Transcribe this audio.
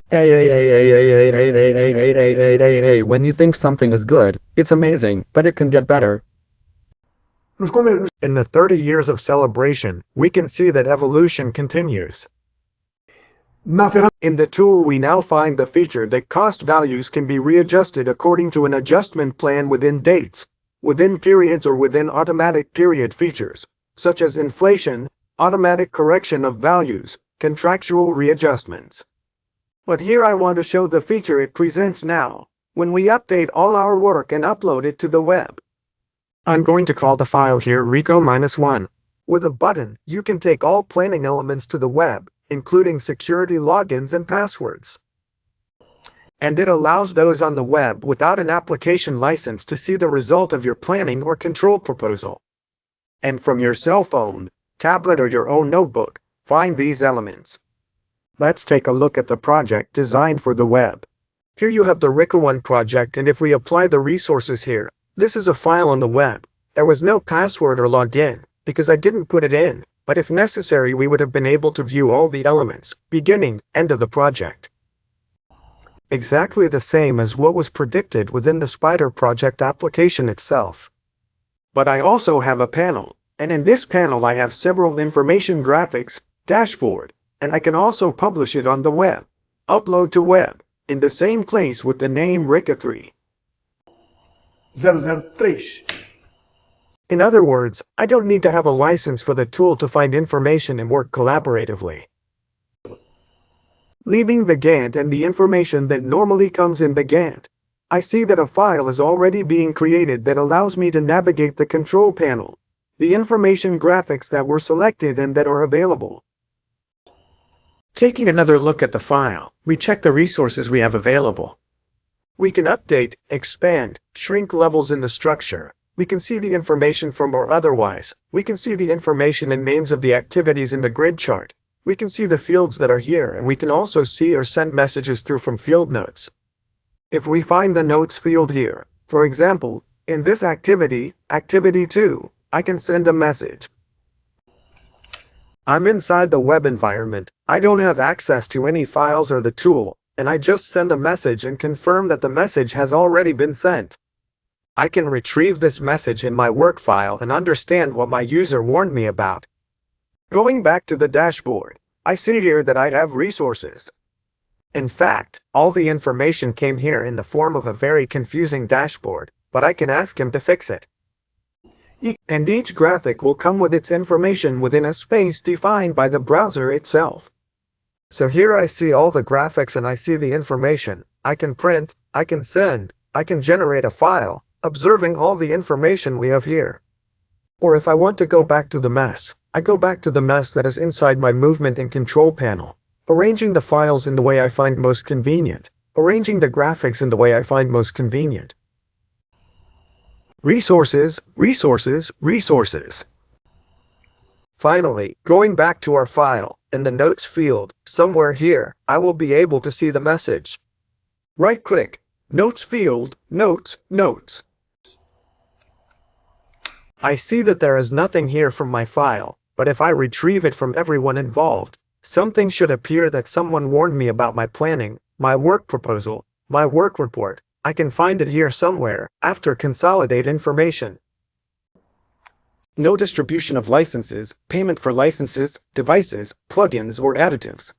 Hey, when you think something is good, it's amazing, but it can get better. In the 30 years of celebration, we can see that evolution continues. In the tool we now find the feature that cost values can be readjusted according to an adjustment plan within dates, within periods or within automatic period features, such as inflation, automatic correction of values, contractual readjustments. But here I want to show the feature it presents now, when we update all our work and upload it to the web. I'm going to call the file here Rico-1. With a button, you can take all planning elements to the web, including security logins and passwords. And it allows those on the web without an application license to see the result of your planning or control proposal. And from your cell phone, tablet or your own notebook, find these elements. Let's take a look at the project designed for the web. Here you have the Rico-1 project, and if we apply the resources here, this is a file on the web. There was no password or login, because I didn't put it in, but if necessary we would have been able to view all the elements, beginning, end of the project. Exactly the same as what was predicted within the Spider project application itself. But I also have a panel, and in this panel I have several information graphics, dashboard, and I can also publish it on the web. Upload to web, in the same place with the name Rico3. 003. In other words, I don't need to have a license for the tool to find information and work collaboratively. Leaving the Gantt and the information that normally comes in the Gantt, I see that a file is already being created that allows me to navigate the control panel, the information graphics that were selected and that are available. Taking another look at the file, we check the resources we have available. We can update, expand, shrink levels in the structure. We can see the information from or otherwise. We can see the information and names of the activities in the grid chart. We can see the fields that are here, and we can also see or send messages through from field notes. If we find the notes field here, for example, in this activity, activity 2, I can send a message. I'm inside the web environment. I don't have access to any files or the tool, and I just send a message and confirm that the message has already been sent. I can retrieve this message in my work file and understand what my user warned me about. Going back to the dashboard, I see here that I have resources. In fact, all the information came here in the form of a very confusing dashboard, but I can ask him to fix it. And each graphic will come with its information within a space defined by the browser itself. So here I see all the graphics and I see the information. I can print, I can send, I can generate a file, observing all the information we have here. Or if I want to go back to the mess, I go back to the mess that is inside my movement and control panel, arranging the files in the way I find most convenient, arranging the graphics in the way I find most convenient. Resources, resources, resources. Finally, going back to our file, in the notes field, somewhere here, I will be able to see the message. Right-click, notes field, notes, notes. I see that there is nothing here from my file, but if I retrieve it from everyone involved, something should appear that someone warned me about my planning, my work proposal, my work report. I can find it here somewhere, after consolidate information. No distribution of licenses, payment for licenses, devices, plugins or additives.